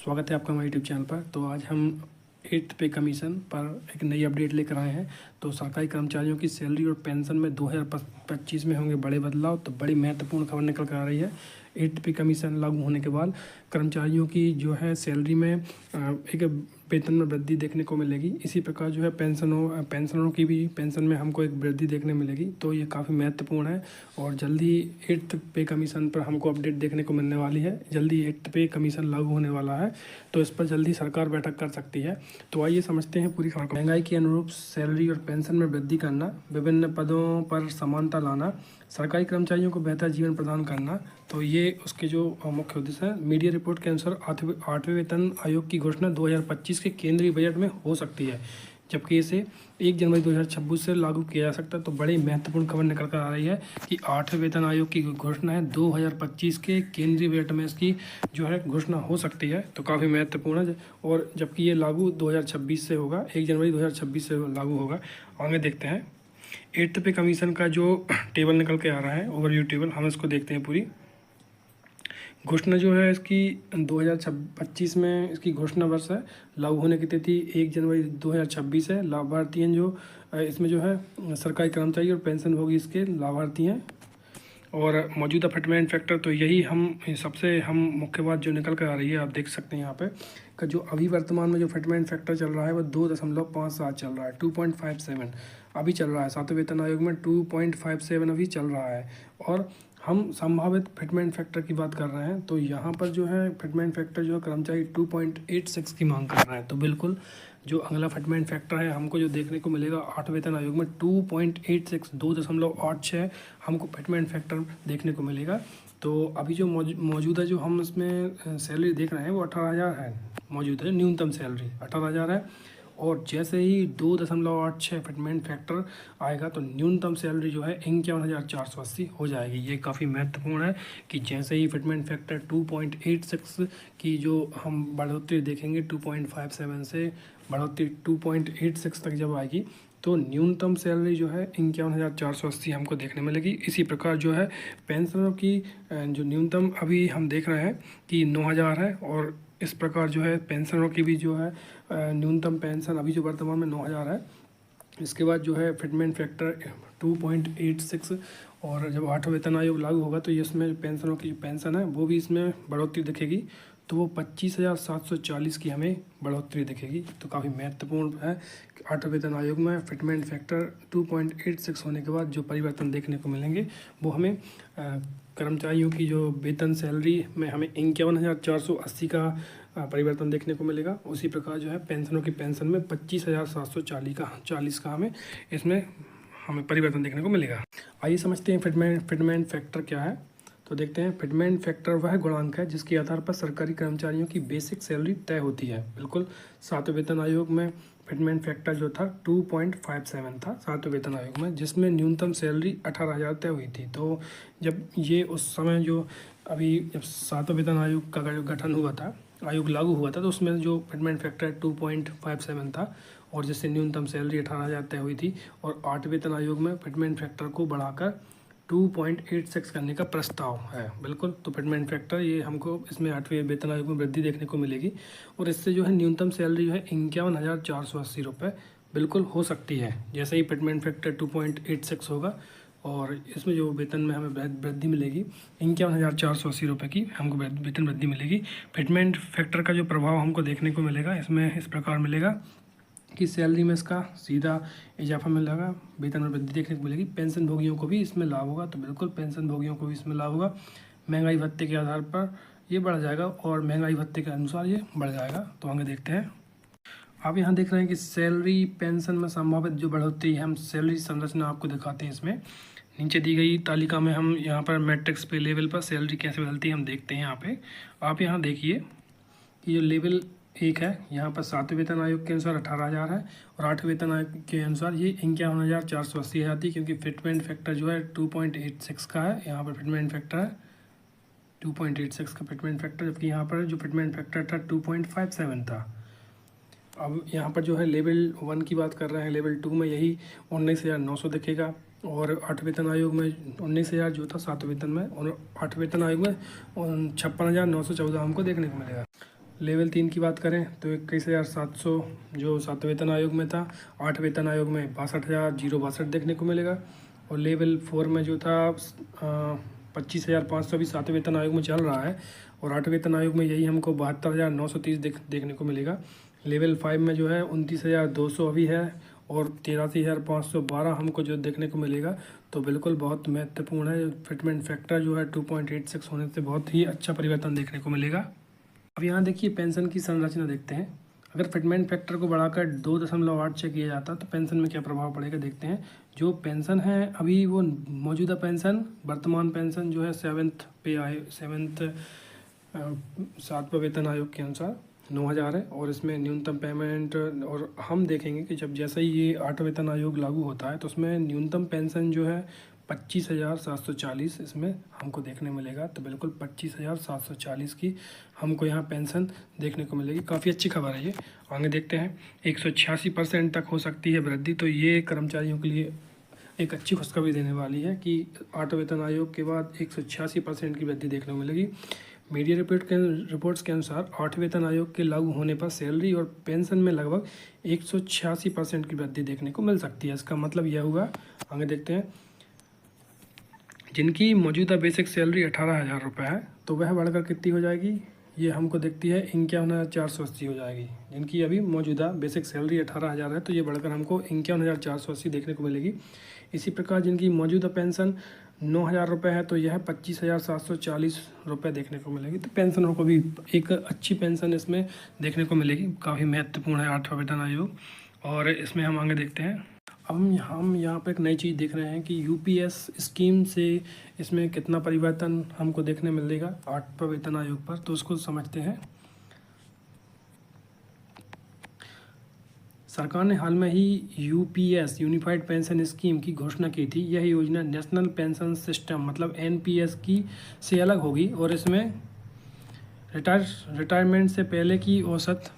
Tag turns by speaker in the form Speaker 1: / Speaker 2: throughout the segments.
Speaker 1: स्वागत है आपका हमारे यूट्यूब चैनल पर। तो आज हम 8th पे कमीशन पर एक नई अपडेट लेकर आए हैं। तो सरकारी कर्मचारियों की सैलरी और पेंशन में 2025 में होंगे बड़े बदलाव। तो बड़ी महत्वपूर्ण खबर निकल कर आ रही है। 8th पे कमीशन लागू होने के बाद कर्मचारियों की जो है सैलरी में एक वेतन में वृद्धि देखने को मिलेगी। इसी प्रकार जो है पेंशनरों की भी पेंशन में हमको एक वृद्धि देखने मिलेगी। तो ये काफ़ी महत्वपूर्ण है और जल्दी 8th पे कमीशन पर हमको अपडेट देखने को मिलने वाली है। जल्दी 8th पे कमीशन लागू होने वाला है, तो इस पर जल्दी सरकार बैठक कर सकती है। तो आइए समझते हैं पूरी खबर को। महंगाई के अनुरूप सैलरी और पेंशन में वृद्धि करना, विभिन्न पदों पर समानता लाना, सरकारी कर्मचारियों को बेहतर जीवन प्रदान करना, तो ये उसके जो मुख्य उद्देश्य है। मीडिया रिपोर्ट के अनुसार 8वें वेतन आयोग की घोषणा 2025 के केंद्रीय बजट में हो सकती है, जबकि इसे 1 जनवरी 2026 से लागू किया जा सकता है। तो बड़ी महत्वपूर्ण खबर निकल कर आ रही है कि 8वें वेतन आयोग की घोषणा है 2025 के केंद्रीय बजट में इसकी जो है घोषणा हो सकती है। तो काफ़ी महत्वपूर्ण है और जबकि ये लागू 2026 से होगा, 1 जनवरी 2026 से लागू होगा। आगे देखते हैं 8th पे कमीशन का जो टेबल निकल के आ रहा है, ओवरव्यू टेबल, हम इसको देखते हैं। पूरी घोषणा जो है इसकी 2025 में इसकी घोषणा वर्ष है। लागू होने की तिथि 1 जनवरी 2026 है। लाभार्थी हैं जो इसमें जो है सरकारी कर्मचारी और पेंशन भोगी इसके लाभार्थी हैं। और मौजूदा फिटमेंट फैक्टर, तो यही सबसे मुख्य बात जो निकल कर आ रही है, आप देख सकते हैं यहाँ पे का जो अभी वर्तमान में जो फिटमेंट फैक्टर चल रहा है वो 2.57 चल रहा है, 2.57 अभी चल रहा है। 7वें वेतन आयोग में 2.57 अभी चल रहा है। और हम संभावित फिटमेंट फैक्टर की बात कर रहे हैं, तो यहाँ पर जो है फिटमेंट फैक्टर जो है कर्मचारी 2.86 की मांग कर रहे हैं। तो बिल्कुल जो अगला फिटमेंट फैक्टर है हमको जो देखने को मिलेगा 8वें वेतन आयोग में 2.86 2.86 हमको फिटमेंट फैक्टर देखने को मिलेगा। तो अभी जो मौजूदा जो हम इसमें सैलरी देख रहे हैं वो 18,000 है। मौजूदा है न्यूनतम सैलरी 18,000 है। और जैसे ही 2.86 फिटमेंट फैक्टर आएगा तो न्यूनतम सैलरी जो है 51,480 हो जाएगी। ये काफ़ी महत्वपूर्ण है कि जैसे ही फिटमेंट फैक्टर 2.86 की जो हम बढ़ोतरी देखेंगे, 2.57 से बढ़ोतरी 2.86 तक जब आएगी तो न्यूनतम सैलरी जो है 51,480 हमको देखने मिलेगी। इसी प्रकार जो है पेंशनरों की जो न्यूनतम अभी हम देख रहे हैं कि 9,000 है। और इस प्रकार जो है पेंशनरों की भी जो है न्यूनतम पेंशन अभी जो वर्तमान में 9,000 है। इसके बाद जो है फिटमेंट फैक्टर 2.86 और जब 8वां वेतन आयोग लागू होगा तो इसमें पेंशनों की पेंशन है वो भी इसमें बढ़ोतरी दिखेगी। तो वो 25,740 की हमें बढ़ोतरी दिखेगी। तो काफ़ी महत्वपूर्ण है। 8वें वेतन आयोग में फिटमेंट फैक्टर 2.86 होने के बाद जो परिवर्तन देखने को मिलेंगे वो हमें कर्मचारियों की जो वेतन सैलरी में हमें 51,480 का परिवर्तन देखने को मिलेगा। उसी प्रकार जो है पेंशनों की पेंशन में 25,740 का हमें परिवर्तन देखने को मिलेगा। आइए समझते हैं फिटमेंट फैक्टर क्या है। तो देखते हैं फिटमेंट फैक्टर वह गुणांक है जिसके आधार पर सरकारी कर्मचारियों की बेसिक सैलरी तय होती है। बिल्कुल 7वें वेतन आयोग में फिटमेंट फैक्टर जो था 2.57 था 7वें वेतन आयोग में, जिसमें न्यूनतम सैलरी 18,000 तय हुई थी। तो जब ये उस समय जो अभी जब 7वें वेतन आयोग का जो गठन हुआ था, आयोग लागू हुआ था, तो उसमें जो फिटमेंट फैक्टर 2.57 था और जिससे न्यूनतम सैलरी 18,000 तय हुई थी। और 8वें वेतन आयोग में फिटमेंट फैक्टर को बढ़ाकर 2.86 करने का प्रस्ताव है। बिल्कुल, तो फिटमेंट फैक्टर ये हमको इसमें 8वें वेतन आयोग में वृद्धि देखने को मिलेगी। और इससे जो है न्यूनतम सैलरी जो है 51,480 रुपये बिल्कुल हो सकती है, जैसे ही फिटमेंट फैक्टर 2.86 होगा। और इसमें जो वेतन में हमें वृद्धि मिलेगी 51,480 रुपये की हमको वेतन वृद्धि मिलेगी। फिटमेंट फैक्टर का जो प्रभाव हमको देखने को मिलेगा इसमें इस प्रकार मिलेगा कि सैलरी में इसका सीधा इजाफा मिलेगा, वेतन में वृद्धि देखने को मिलेगी। पेंशन भोगियों को भी इसमें लाभ होगा। तो बिल्कुल पेंशन भोगियों को भी इसमें लाभ होगा। महंगाई भत्ते के आधार पर ये बढ़ जाएगा और महंगाई भत्ते के अनुसार ये बढ़ जाएगा। तो आगे देखते हैं। आप यहाँ देख रहे हैं कि सैलरी पेंशन में संभावित जो बढ़ोतरी है, हम सैलरी संरचना आपको दिखाते हैं। इसमें नीचे दी गई तालिका में हम यहाँ पर मैट्रिक्स पे लेवल पर सैलरी कैसे बदलती है हम देखते हैं। यहाँ पे आप यहाँ देखिए कि जो लेवल 1 है यहाँ पर 7वें वेतन आयोग के अनुसार 18,000 है और 8वें वेतन आयोग के अनुसार ये 51,480 आती है, क्योंकि फिटमेंट फैक्टर जो है 2.86 का है। यहाँ पर फिटमेंट फैक्टर है 2.86 का फिटमेंट फैक्टर, जबकि यहाँ पर जो फिटमेंट फैक्टर था 2.57 था। अब यहाँ पर जो है लेवल 1 की बात कर रहे हैं, लेवल 2 में यही 19,900 दिखेगा। और 8वें वेतन आयोग में 19,000 जो था 7वें वेतन में, और 8वें वेतन आयोग में 56,914 हमको देखने को मिलेगा। लेवल 3 की बात करें तो 21,700 जो 7 वेतन आयोग में था, 8 वेतन आयोग में 62,062 देखने को मिलेगा। और लेवल 4 में जो था 25,500 भी 7 वेतन आयोग में चल रहा है, और 8 वेतन आयोग में यही हमको 72,930 देखने को मिलेगा। लेवल 5 में जो है 29,200 अभी है, और 83,512 हमको जो देखने को मिलेगा। तो बिल्कुल बहुत महत्वपूर्ण है। फिटमेंट फैक्टर जो है 2.86 होने से बहुत ही अच्छा परिवर्तन देखने को मिलेगा। अब यहाँ देखिए पेंशन की संरचना देखते हैं। अगर फिटमेंट फैक्टर को बढ़ाकर 2.8 से किया जाता तो पेंशन में क्या प्रभाव पड़ेगा देखते हैं। जो पेंशन है अभी वो मौजूदा पेंशन, वर्तमान पेंशन जो है 7वें वेतन आयोग के अनुसार 9,000 है, और इसमें न्यूनतम पेमेंट, और हम देखेंगे कि जब जैसे ही ये 8 वेतन आयोग लागू होता है तो उसमें न्यूनतम पेंशन जो है 25,740 इसमें हमको देखने मिलेगा। तो बिल्कुल 25,740 की हमको यहाँ पेंशन देखने को मिलेगी। काफ़ी अच्छी खबर है ये। आगे देखते हैं, 186% तक हो सकती है वृद्धि। तो ये कर्मचारियों के लिए एक अच्छी खुशखबरी देने वाली है कि 8 वेतन आयोग के बाद 186% की वृद्धि देखने को मिलेगी। मीडिया रिपोर्ट्स के अनुसार 8 वेतन आयोग के लागू होने पर सैलरी और पेंशन में लगभग 186% की वृद्धि देखने को मिल सकती है। इसका मतलब यह हुआ, आगे देखते हैं, जिनकी मौजूदा बेसिक सैलरी 18,000 रुपये है तो वह बढ़कर कितनी हो जाएगी, ये हमको देखती है 51,480 हो जाएगी। जिनकी अभी मौजूदा बेसिक सैलरी 18,000 है तो ये बढ़कर हमको 51,480 देखने को मिलेगी। इसी प्रकार जिनकी मौजूदा पेंशन 9,000 रुपये है तो यह 25,740 रुपये देखने को मिलेगी। तो पेंशनरों को भी एक अच्छी पेंशन इसमें देखने को मिलेगी। काफ़ी महत्वपूर्ण है 8वां वेतन आयोग। और इसमें हम आगे देखते हैं, हम यहाँ पर एक नई चीज़ देख रहे हैं कि यूपीएस स्कीम से इसमें कितना परिवर्तन हमको देखने मिलेगा 8वां वेतन आयोग पर। तो उसको समझते हैं। सरकार ने हाल में ही यूपीएस यूनिफाइड पेंशन स्कीम की घोषणा की थी। यह योजना नेशनल पेंशन सिस्टम मतलब एनपीएस की से अलग होगी, और इसमें रिटायरमेंट से पहले की औसत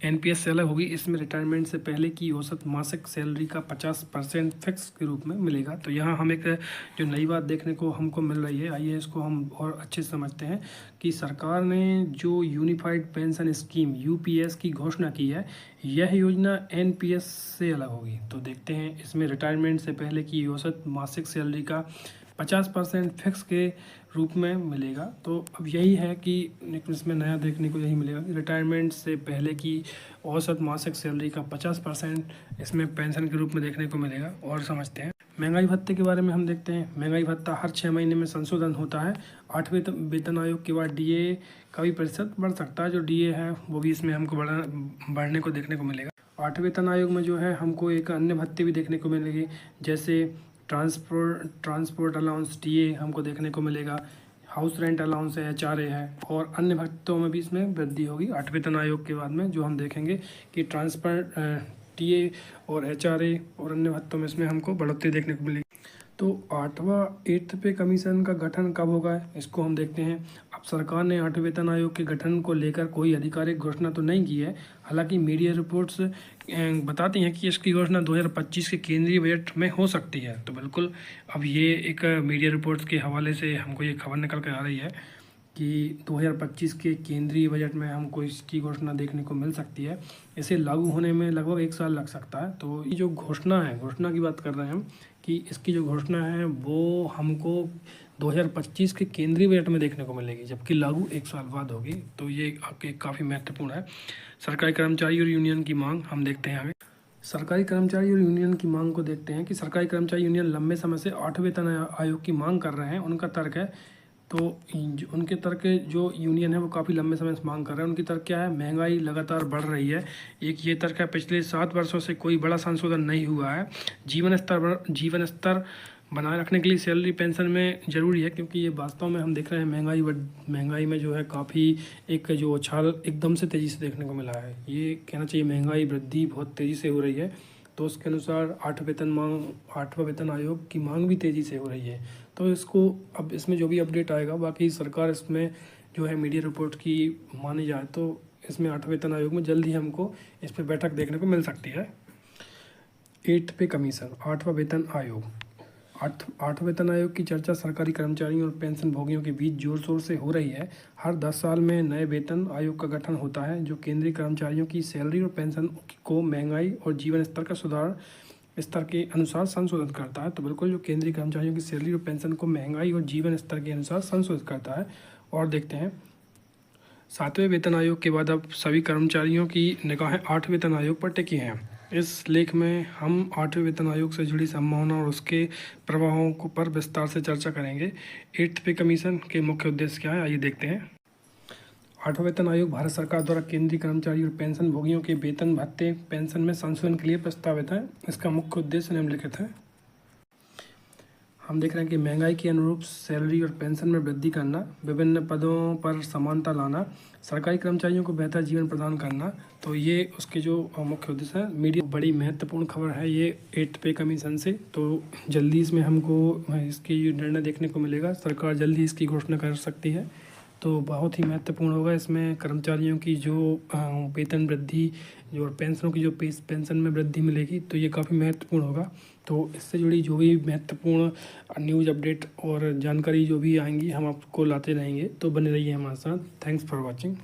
Speaker 1: एनपीएस से अलग होगी। इसमें रिटायरमेंट से पहले की औसत मासिक सैलरी का 50% फिक्स के रूप में मिलेगा। तो यहाँ हम एक जो नई बात देखने को हमको मिल रही है, आइए इसको हम और अच्छे से समझते हैं कि सरकार ने जो यूनिफाइड पेंशन स्कीम यूपीएस की घोषणा की है, यह योजना एनपीएस से अलग होगी। तो देखते हैं, इसमें रिटायरमेंट से पहले की औसत मासिक सैलरी का 50% फिक्स के रूप में मिलेगा। तो अब यही है कि इसमें नया देखने को यही मिलेगा कि रिटायरमेंट से पहले की औसत मासिक सैलरी का 50% इसमें पेंशन के रूप में देखने को मिलेगा। और समझते हैं महंगाई भत्ते के बारे में। हम देखते हैं महंगाई भत्ता हर 6 महीने में संशोधन होता है। 8वें वेतन आयोग के बाद डीए का भी प्रतिशत बढ़ सकता है। जो डीए है वो भी इसमें हमको बढ़ने को देखने को मिलेगा। 8वें वेतन आयोग में जो है हमको एक अन्य भत्ते भी देखने को मिलेंगे, जैसे ट्रांसपोर्ट अलाउंस टीए हमको देखने को मिलेगा, हाउस रेंट अलाउंस है, एचआरए है, और अन्य भत्तों में भी इसमें वृद्धि होगी 8वें वेतन आयोग के बाद में। जो हम देखेंगे कि ट्रांसपोर्ट टीए और एचआरए और अन्य भत्तों में इसमें हमको बढ़ोतरी देखने को मिलेगी। तो 8th पे कमीशन का गठन कब होगा, इसको हम देखते हैं। अब सरकार ने 8वें वेतन आयोग के गठन को लेकर कोई आधिकारिक घोषणा तो नहीं की है। हालांकि मीडिया रिपोर्ट्स बताती हैं कि इसकी घोषणा 2025 के केंद्रीय बजट में हो सकती है। तो बिल्कुल अब ये एक मीडिया रिपोर्ट्स के हवाले से हमको ये खबर निकल कर आ रही है कि 2025 के केंद्रीय बजट में हमको इसकी घोषणा देखने को मिल सकती है। इसे लागू होने में लगभग 1 साल लग सकता है। तो ये जो घोषणा है, घोषणा की बात कर रहे हैं हम कि इसकी जो घोषणा है वो हमको 2025 के केंद्रीय बजट में देखने को मिलेगी, जबकि लागू 1 साल बाद होगी। तो ये काफ़ी महत्वपूर्ण है। सरकारी कर्मचारी और यूनियन की मांग हम देखते हैं आगे। सरकारी कर्मचारी और यूनियन की मांग को देखते हैं कि सरकारी कर्मचारी यूनियन लंबे समय से 8वें वेतन आयोग की मांग कर रहे हैं। उनका तर्क है, तो उनके तर्क जो यूनियन है वो काफ़ी लंबे समय से मांग कर रहे हैं। उनकी तर्क क्या है, महंगाई लगातार बढ़ रही है। एक ये तर्क है, पिछले 7 वर्षों से कोई बड़ा संशोधन नहीं हुआ है। जीवन स्तर बनाए रखने के लिए सैलरी पेंशन में ज़रूरी है, क्योंकि ये वास्तव में हम देख रहे हैं महंगाई में जो है काफ़ी एक जो उछाल एकदम से तेज़ी से देखने को मिला है। ये कहना चाहिए महंगाई वृद्धि बहुत तेज़ी से हो रही है। तो उसके अनुसार 8वां वेतन आयोग की मांग भी तेज़ी से हो रही है। तो इसको अब इसमें जो भी अपडेट आएगा, बाकी सरकार इसमें जो है मीडिया रिपोर्ट की मानी जाए तो इसमें 8वें वेतन आयोग में जल्द ही हमको इस पर बैठक देखने को मिल सकती है। 8th पे कमीशन, 8वां वेतन आयोग। आठ वेतन आयोग की चर्चा सरकारी कर्मचारियों और पेंशन भोगियों के बीच जोर शोर से हो रही है। हर 10 साल में नए वेतन आयोग का गठन होता है, जो केंद्रीय कर्मचारियों की सैलरी और पेंशन को महंगाई और जीवन स्तर का सुधार स्तर के अनुसार संशोधित करता है। तो बिल्कुल जो केंद्रीय कर्मचारियों की सैलरी और पेंशन को महंगाई और जीवन स्तर के अनुसार संशोधित करता है। और देखते हैं, 7वें वेतन आयोग के बाद अब सभी कर्मचारियों की निगाहें 8वें वेतन आयोग पर टिकी हैं। इस लेख में हम 8वें वेतन आयोग से जुड़ी संभावना और उसके प्रभावों को पर विस्तार से चर्चा करेंगे। 8th पे कमीशन के मुख्य उद्देश्य क्या है, आइए देखते हैं। 8वां वेतन आयोग भारत सरकार द्वारा केंद्रीय कर्मचारी और पेंशन भोगियों के वेतन भत्ते पेंशन में संशोधन के लिए प्रस्तावित है। इसका मुख्य उद्देश्य निम्नलिखित है। हम देख रहे हैं कि महंगाई के अनुरूप सैलरी और पेंशन में वृद्धि करना, विभिन्न पदों पर समानता लाना, सरकारी कर्मचारियों को बेहतर जीवन प्रदान करना। तो ये उसके जो मुख्य उद्देश्य है। मीडिया बड़ी महत्वपूर्ण खबर है ये 8th पे कमीशन से। तो जल्दी इसमें हमको इसकी निर्णय देखने को मिलेगा। सरकार जल्दी इसकी घोषणा कर सकती है, तो बहुत ही महत्वपूर्ण होगा। इसमें कर्मचारियों की जो वेतन वृद्धि जो और पेंशनों की जो पेंशन में वृद्धि मिलेगी, तो ये काफ़ी महत्वपूर्ण होगा। तो इससे जुड़ी जो भी महत्वपूर्ण न्यूज़ अपडेट और जानकारी जो भी आएंगी हम आपको लाते रहेंगे, तो बने रहिए हमारे साथ। Thanks for watching.